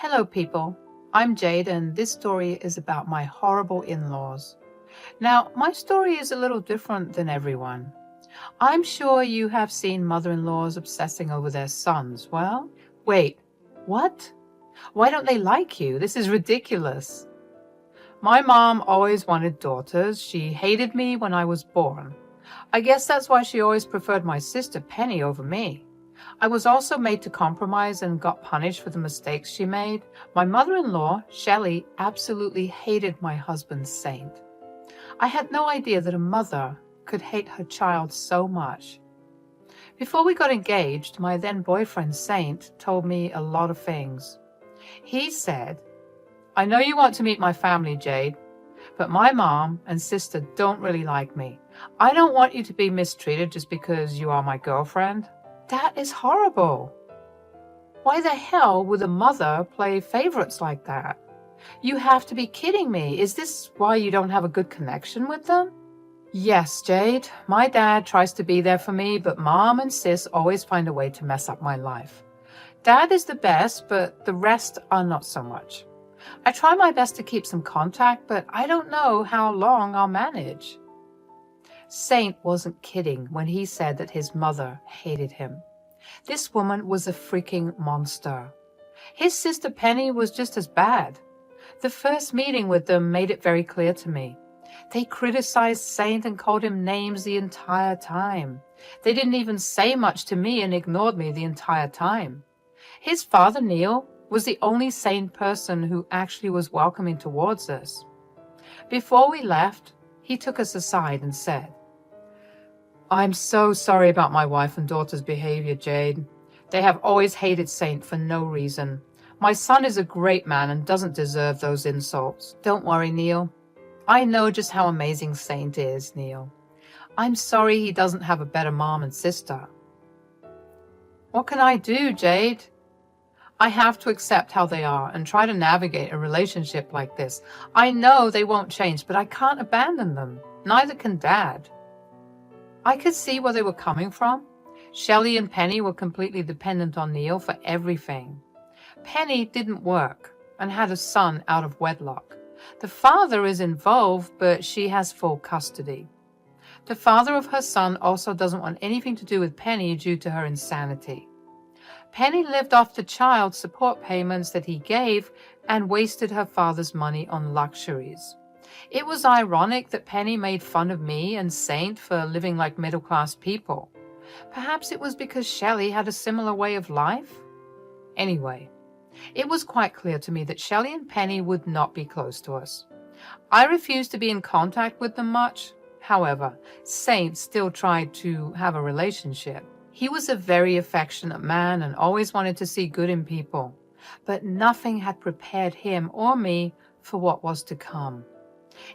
Hello, people. I'm Jade, and this story is about my horrible in-laws. Now, my story is a little different than everyone. I'm sure you have seen mother-in-laws obsessing over their sons. Well, wait, what? Why don't they like you? This is ridiculous. My mom always wanted daughters. She hated me when I was born. I guess that's why she always preferred my sister Penny over me. I was also made to compromise and got punished for the mistakes she made. My mother-in-law, Shelley, absolutely hated my husband, Saint. I had no idea that a mother could hate her child so much. Before we got engaged, my then boyfriend, Saint, told me a lot of things. He said, "I know you want to meet my family, Jade, but my mom and sister don't really like me. I don't want you to be mistreated just because you are my girlfriend." That is horrible. Why the hell would a mother play favorites like that? You have to be kidding me. Is this why you don't have a good connection with them? Yes, Jade, my dad tries to be there for me, but mom and sis always find a way to mess up my life. Dad is the best, but the rest are not so much. I try my best to keep some contact, but I don't know how long I'll manage. Saint wasn't kidding when he said that his mother hated him. This woman was a freaking monster. His sister Penny was just as bad. The first meeting with them made it very clear to me. They criticized Saint and called him names the entire time. They didn't even say much to me and ignored me the entire time. His father, Neil, was the only sane person who actually was welcoming towards us. Before we left, he took us aside and said, "I'm so sorry about my wife and daughter's behavior, Jade. They have always hated Saint for no reason. My son is a great man and doesn't deserve those insults. Don't worry, Neil. I know just how amazing Saint is, Neil. I'm sorry he doesn't have a better mom and sister." What can I do, Jade? I have to accept how they are and try to navigate a relationship like this. I know they won't change, but I can't abandon them. Neither can Dad. I could see where they were coming from. Shelley and Penny were completely dependent on Neil for everything. Penny didn't work and had a son out of wedlock. The father is involved, but she has full custody. The father of her son also doesn't want anything to do with Penny due to her insanity. Penny lived off the child support payments that he gave and wasted her father's money on luxuries. It was ironic that Penny made fun of me and Saint for living like middle-class people. Perhaps it was because Shelley had a similar way of life? Anyway, it was quite clear to me that Shelley and Penny would not be close to us. I refused to be in contact with them much. However, Saint still tried to have a relationship. He was a very affectionate man and always wanted to see good in people, but nothing had prepared him or me for what was to come.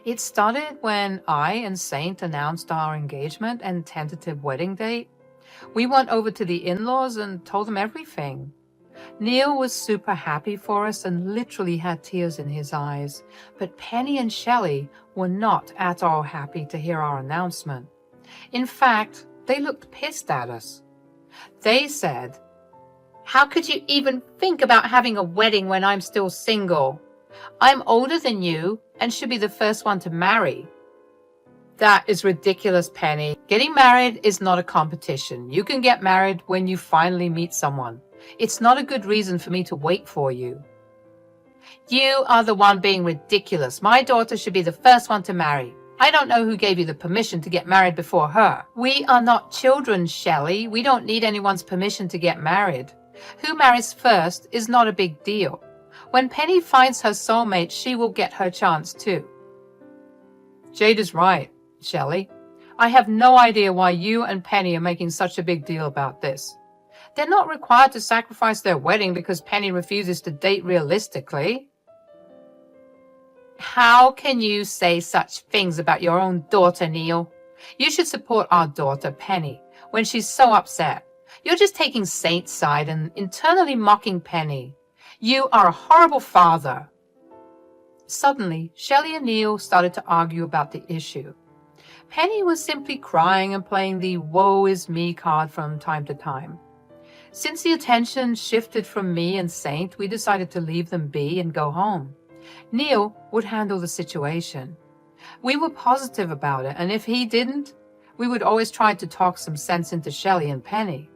It started when I and Saint announced our engagement and tentative wedding date. We went over to the in-laws and told them everything. Neil was super happy for us and literally had tears in his eyes, but Penny and Shelley were not at all happy to hear our announcement. In fact, they looked pissed at us. They said, "How could you even think about having a wedding when I'm still single? I'm older than you and should be the first one to marry." That is ridiculous, Penny. Getting married is not a competition. You can get married when you finally meet someone. It's not a good reason for me to wait for you. You are the one being ridiculous. My daughter should be the first one to marry. I don't know who gave you the permission to get married before her. We are not children, Shelley. We don't need anyone's permission to get married. Who marries first is not a big deal. When Penny finds her soulmate, she will get her chance too. Jade is right, Shelley. I have no idea why you and Penny are making such a big deal about this. They're not required to sacrifice their wedding because Penny refuses to date realistically. How can you say such things about your own daughter, Neil? You should support our daughter, Penny, when she's so upset. You're just taking Saint's side and internally mocking Penny. You are a horrible father. Suddenly, Shelley and Neil started to argue about the issue. Penny was simply crying and playing the woe is me card from time to time. Since the attention shifted from me and Saint, we decided to leave them be and go home. Neil would handle the situation. We were positive about it, and if he didn't, we would always try to talk some sense into Shelley and Penny.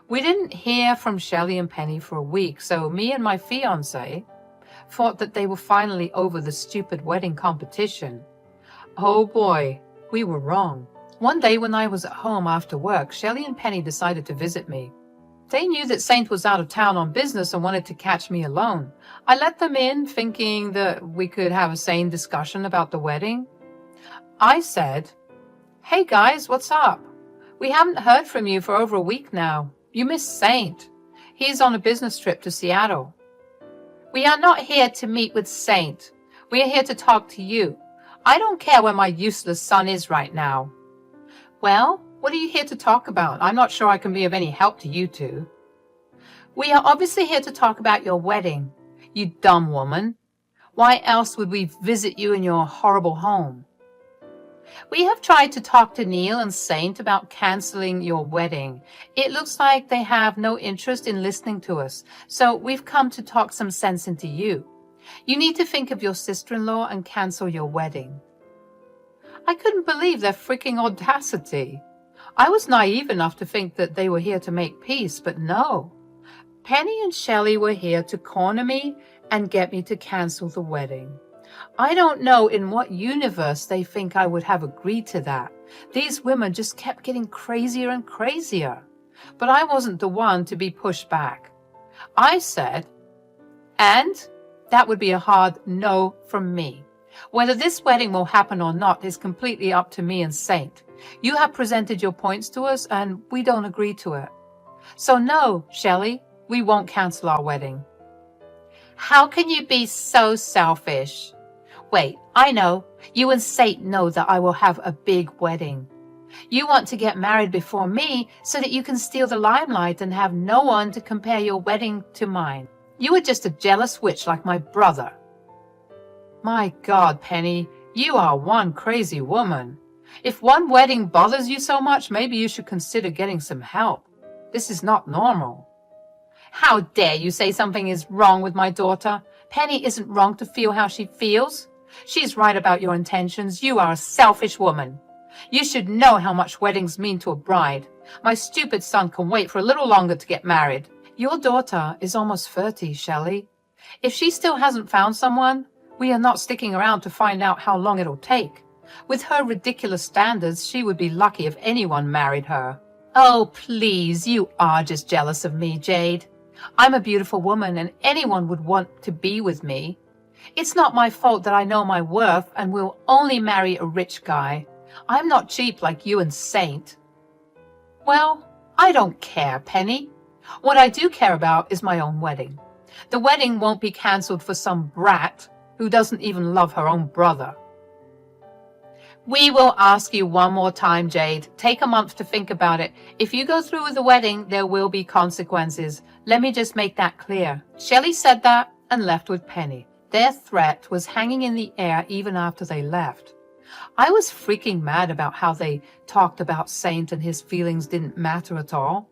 We didn't hear from Shelley and Penny for a week, so me and my fiancé thought that they were finally over the stupid wedding competition. Oh boy, we were wrong. One day when I was at home after work, Shelley and Penny decided to visit me. They knew that Saint was out of town on business and wanted to catch me alone. I let them in, thinking that we could have a sane discussion about the wedding. I said, "Hey guys, what's up? We haven't heard from you for over a week now. You missed Saint. He's on a business trip to Seattle." "We are not here to meet with Saint. We are here to talk to you. I don't care where my useless son is right now." "Well, what are you here to talk about? I'm not sure I can be of any help to you two." "We are obviously here to talk about your wedding, you dumb woman. Why else would we visit you in your horrible home?" "We have tried to talk to Neil and Saint about canceling your wedding. It looks like they have no interest in listening to us, so we've come to talk some sense into you. You need to think of your sister-in-law and cancel your wedding." I couldn't believe their freaking audacity. I was naive enough to think that they were here to make peace, but no. Penny and Shelley were here to corner me and get me to cancel the wedding. I don't know in what universe they think I would have agreed to that. These women just kept getting crazier and crazier. But I wasn't the one to be pushed back. I said, "And that would be a hard no from me. Whether this wedding will happen or not is completely up to me and Saint. You have presented your points to us and we don't agree to it. So no, Shelley, we won't cancel our wedding." "How can you be so selfish? Wait, I know. You and Saint know that I will have a big wedding. You want to get married before me so that you can steal the limelight and have no one to compare your wedding to mine. You are just a jealous witch like my brother." My God, Penny, you are one crazy woman. If one wedding bothers you so much, maybe you should consider getting some help. This is not normal. How dare you say something is wrong with my daughter? Penny isn't wrong to feel how she feels. She's right about your intentions. You are a selfish woman. You should know how much weddings mean to a bride. My stupid son can wait for a little longer to get married. Your daughter is almost 30, Shelley. If she still hasn't found someone, we are not sticking around to find out how long it'll take. With her ridiculous standards, she would be lucky if anyone married her. Oh, please, you are just jealous of me, Jade. I'm a beautiful woman and anyone would want to be with me. It's not my fault that I know my worth and will only marry a rich guy. I'm not cheap like you and Saint. Well, I don't care, Penny. What I do care about is my own wedding. The wedding won't be cancelled for some brat who doesn't even love her own brother. We will ask you one more time, Jade. Take a month to think about it. If you go through with the wedding, there will be consequences. Let me just make that clear. Shelley said that and left with Penny. Their threat was hanging in the air even after they left. I was freaking mad about how they talked about Saint and his feelings didn't matter at all.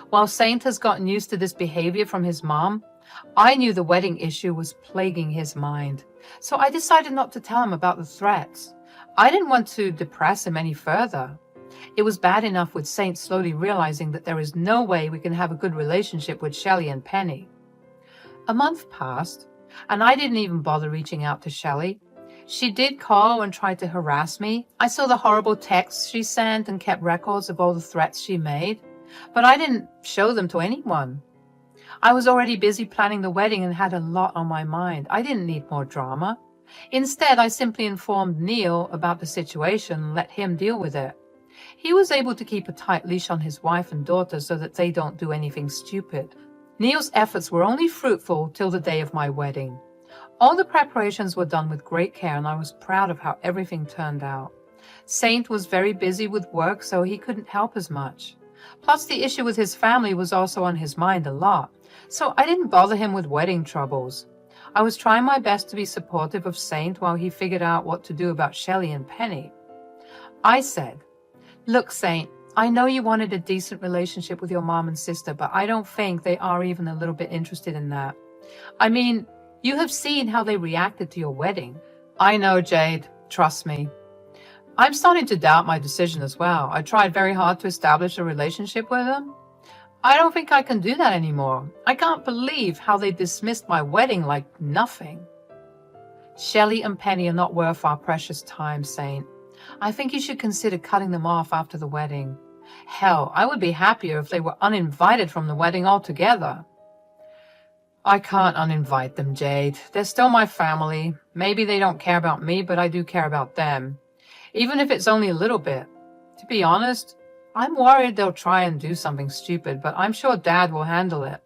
While Saint has gotten used to this behavior from his mom, I knew the wedding issue was plaguing his mind. So I decided not to tell him about the threats. I didn't want to depress him any further. It was bad enough with Saint slowly realizing that there is no way we can have a good relationship with Shelley and Penny. A month passed, and I didn't even bother reaching out to Shelley. She did call and try to harass me. I saw the horrible texts she sent and kept records of all the threats she made, but I didn't show them to anyone. I was already busy planning the wedding and had a lot on my mind. I didn't need more drama. Instead, I simply informed Neil about the situation and let him deal with it. He was able to keep a tight leash on his wife and daughter so that they don't do anything stupid. Neil's efforts were only fruitful till the day of my wedding. All the preparations were done with great care, and I was proud of how everything turned out. Saint was very busy with work, so he couldn't help as much. Plus, the issue with his family was also on his mind a lot, so I didn't bother him with wedding troubles. I was trying my best to be supportive of Saint while he figured out what to do about Shelley and Penny. I said, "Look, Saint, I know you wanted a decent relationship with your mom and sister, but I don't think they are even a little bit interested in that. I mean, you have seen how they reacted to your wedding. I know, Jade. Trust me. I'm starting to doubt my decision as well. I tried very hard to establish a relationship with them. I don't think I can do that anymore. I can't believe how they dismissed my wedding like nothing. Shelley and Penny are not worth our precious time, Saint. I think you should consider cutting them off after the wedding. Hell, I would be happier if they were uninvited from the wedding altogether. I can't uninvite them, Jade. They're still my family. Maybe they don't care about me, but I do care about them. Even if it's only a little bit. To be honest, I'm worried they'll try and do something stupid, but I'm sure Dad will handle it.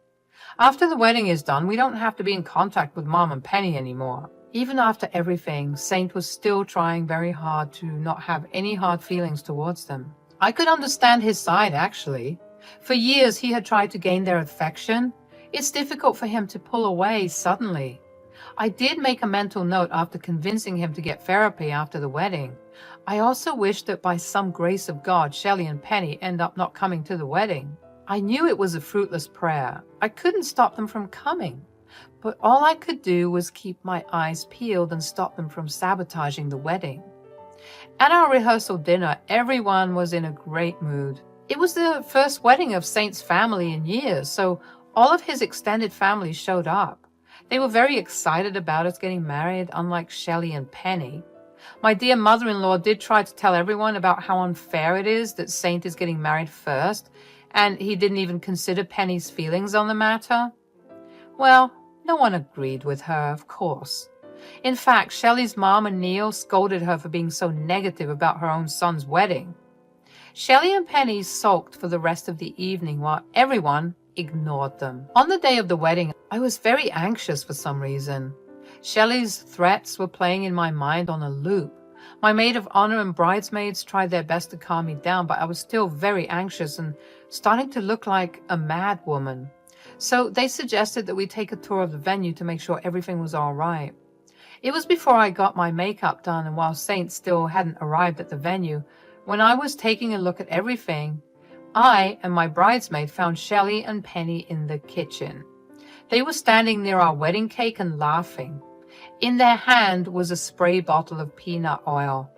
After the wedding is done, we don't have to be in contact with Mom and Penny anymore. Even after everything, Saint was still trying very hard to not have any hard feelings towards them. I could understand his side, actually. For years, he had tried to gain their affection. It's difficult for him to pull away suddenly. I did make a mental note after convincing him to get therapy after the wedding. I also wished that by some grace of God, Shelley and Penny end up not coming to the wedding. I knew it was a fruitless prayer. I couldn't stop them from coming. But all I could do was keep my eyes peeled and stop them from sabotaging the wedding. At our rehearsal dinner, everyone was in a great mood. It was the first wedding of Saint's family in years, so all of his extended family showed up. They were very excited about us getting married, unlike Shelley and Penny. My dear mother-in-law did try to tell everyone about how unfair it is that Saint is getting married first, and he didn't even consider Penny's feelings on the matter. Well, no one agreed with her, of course. In fact, Shelley's mom and Neil scolded her for being so negative about her own son's wedding. Shelley and Penny sulked for the rest of the evening while everyone ignored them. On the day of the wedding, I was very anxious for some reason. Shelley's threats were playing in my mind on a loop. My maid of honor and bridesmaids tried their best to calm me down, but I was still very anxious and starting to look like a mad woman. So they suggested that we take a tour of the venue to make sure everything was all right. It was before I got my makeup done, and while Saint still hadn't arrived at the venue, when I was taking a look at everything, I and my bridesmaid found Shelley and Penny in the kitchen. They were standing near our wedding cake and laughing. In their hand was a spray bottle of peanut oil.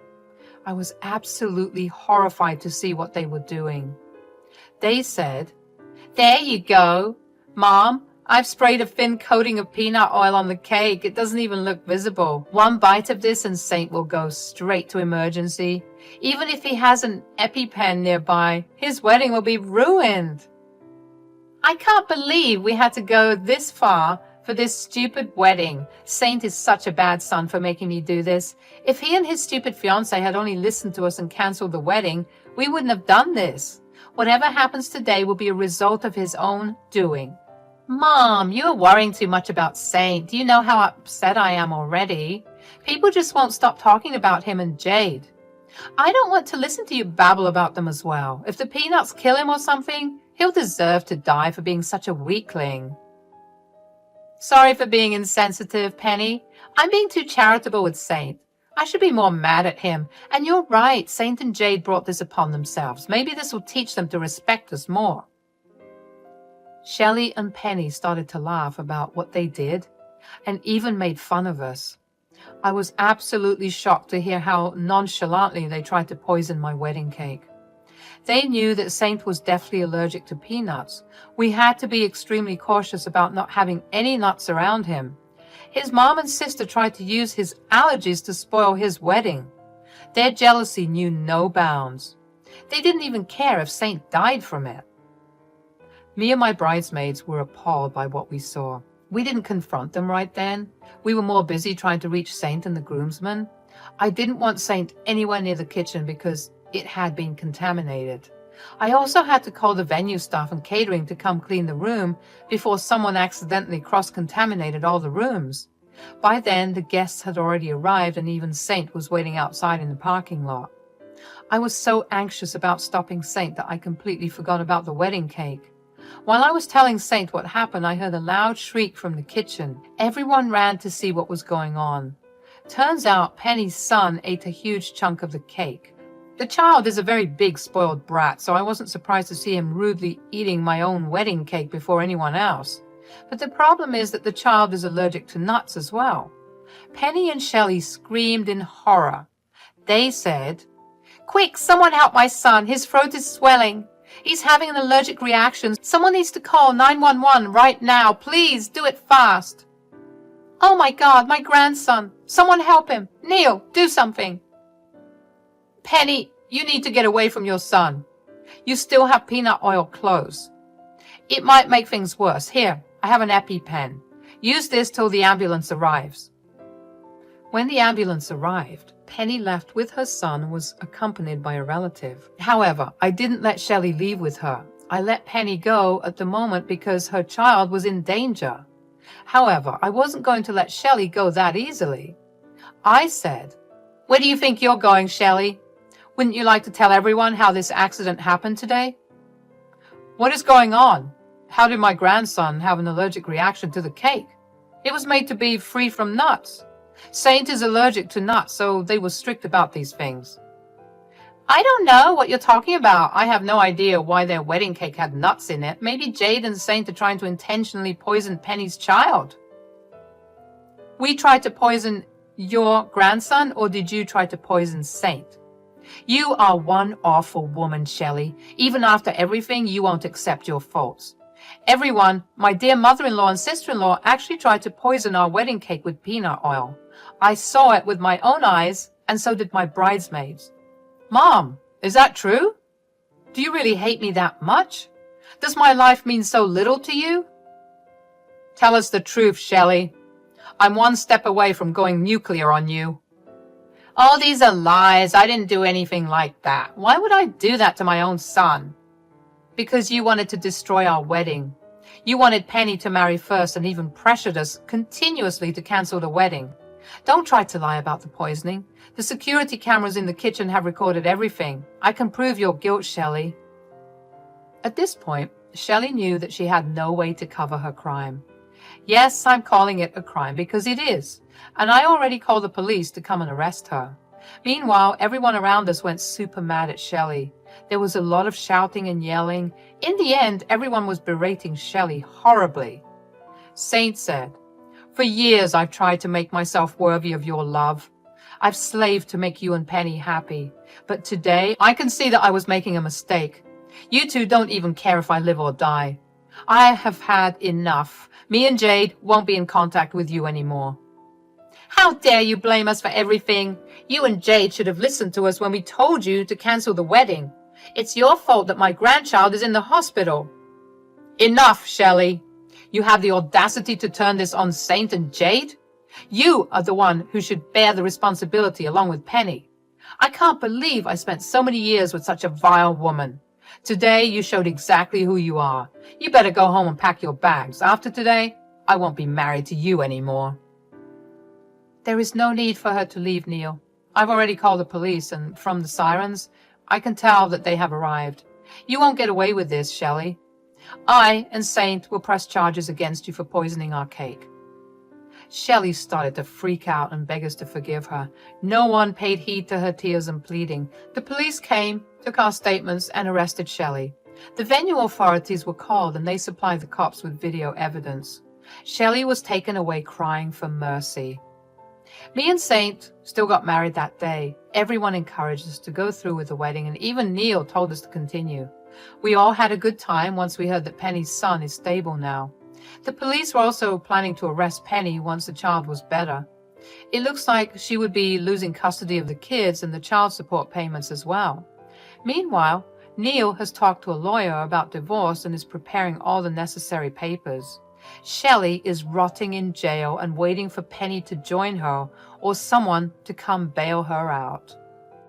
I was absolutely horrified to see what they were doing. They said, "There you go. Mom, I've sprayed a thin coating of peanut oil on the cake. It doesn't even look visible. One bite of this and Saint will go straight to emergency. Even if he has an EpiPen nearby, his wedding will be ruined. I can't believe we had to go this far for this stupid wedding. Saint is such a bad son for making me do this. If he and his stupid fiancé had only listened to us and canceled the wedding, we wouldn't have done this. Whatever happens today will be a result of his own doing." Mom, you are worrying too much about Saint. Do you know how upset I am already? People just won't stop talking about him and Jade. I don't want to listen to you babble about them as well. If the peanuts kill him or something, he'll deserve to die for being such a weakling. Sorry for being insensitive, Penny. I'm being too charitable with Saint. I should be more mad at him. And you're right, Saint and Jade brought this upon themselves. Maybe this will teach them to respect us more. Shelley and Penny started to laugh about what they did and even made fun of us. I was absolutely shocked to hear how nonchalantly they tried to poison my wedding cake. They knew that Saint was deathly allergic to peanuts. We had to be extremely cautious about not having any nuts around him. His mom and sister tried to use his allergies to spoil his wedding. Their jealousy knew no bounds. They didn't even care if Saint died from it. Me and my bridesmaids were appalled by what we saw. We didn't confront them right then. We were more busy trying to reach Saint and the groomsmen. I didn't want Saint anywhere near the kitchen because it had been contaminated. I also had to call the venue staff and catering to come clean the room before someone accidentally cross-contaminated all the rooms. By then, the guests had already arrived and even Saint was waiting outside in the parking lot. I was so anxious about stopping Saint that I completely forgot about the wedding cake. While I was telling Saint what happened, I heard a loud shriek from the kitchen. Everyone ran to see what was going on. Turns out Penny's son ate a huge chunk of the cake. The child is a very big spoiled brat, so I wasn't surprised to see him rudely eating my own wedding cake before anyone else. But the problem is that the child is allergic to nuts as well. Penny and Shelley screamed in horror. They said, "Quick, someone help my son. His throat is swelling. He's having an allergic reaction. Someone needs to call 911 right now. Please do it fast." "Oh my God, my grandson. Someone help him. Neil, do something." "Penny, you need to get away from your son. You still have peanut oil clothes. It might make things worse. Here, I have an EpiPen. Use this till the ambulance arrives." When the ambulance arrived, Penny left with her son and was accompanied by a relative. However, I didn't let Shelley leave with her. I let Penny go at the moment because her child was in danger. However, I wasn't going to let Shelley go that easily. I said, "Where do you think you're going, Shelley? Wouldn't you like to tell everyone how this accident happened today?" "What is going on? How did my grandson have an allergic reaction to the cake? It was made to be free from nuts. Saint is allergic to nuts, so they were strict about these things." "I don't know what you're talking about. I have no idea why their wedding cake had nuts in it. Maybe Jade and Saint are trying to intentionally poison Penny's child." "We tried to poison your grandson, or did you try to poison Saint?" "You are one awful woman, Shelley. Even after everything, you won't accept your faults. Everyone, my dear mother-in-law and sister-in-law, actually tried to poison our wedding cake with peanut oil. I saw it with my own eyes, and so did my bridesmaids." "Mom, is that true? Do you really hate me that much? Does my life mean so little to you?" "Tell us the truth, Shelley. I'm one step away from going nuclear on you." "Oh, these are lies. I didn't do anything like that. Why would I do that to my own son?" "Because you wanted to destroy our wedding. You wanted Penny to marry first and even pressured us continuously to cancel the wedding. Don't try to lie about the poisoning. The security cameras in the kitchen have recorded everything. I can prove your guilt, Shelley." At this point, Shelley knew that she had no way to cover her crime. Yes, I'm calling it a crime because it is, and I already called the police to come and arrest her. Meanwhile, everyone around us went super mad at Shelley. There was a lot of shouting and yelling. In the end, everyone was berating Shelley horribly. Saint said, "For years I've tried to make myself worthy of your love. I've slaved to make you and Penny happy. But today I can see that I was making a mistake. You two don't even care if I live or die. I have had enough. Me and Jade won't be in contact with you anymore." "How dare you blame us for everything? You and Jade should have listened to us when we told you to cancel the wedding. It's your fault that my grandchild is in the hospital." "Enough, Shelley. You have the audacity to turn this on Saint and Jade? You are the one who should bear the responsibility along with Penny. I can't believe I spent so many years with such a vile woman. Today you showed exactly who you are. You better go home and pack your bags. After today, I won't be married to you anymore." "There is no need for her to leave, Neil. I've already called the police, and from the sirens, I can tell that they have arrived. You won't get away with this, Shelley. I and Saint will press charges against you for poisoning our cake." Shelley started to freak out and beg us to forgive her. No one paid heed to her tears and pleading. The police came, took our statements, and arrested Shelley. The venue authorities were called, and they supplied the cops with video evidence. Shelley was taken away crying for mercy. Me and Saint still got married that day. Everyone encouraged us to go through with the wedding, and even Neil told us to continue. We all had a good time once we heard that Penny's son is stable now. The police were also planning to arrest Penny once the child was better. It looks like she would be losing custody of the kids and the child support payments as well. Meanwhile, Neil has talked to a lawyer about divorce and is preparing all the necessary papers. Shelley is rotting in jail and waiting for Penny to join her or someone to come bail her out.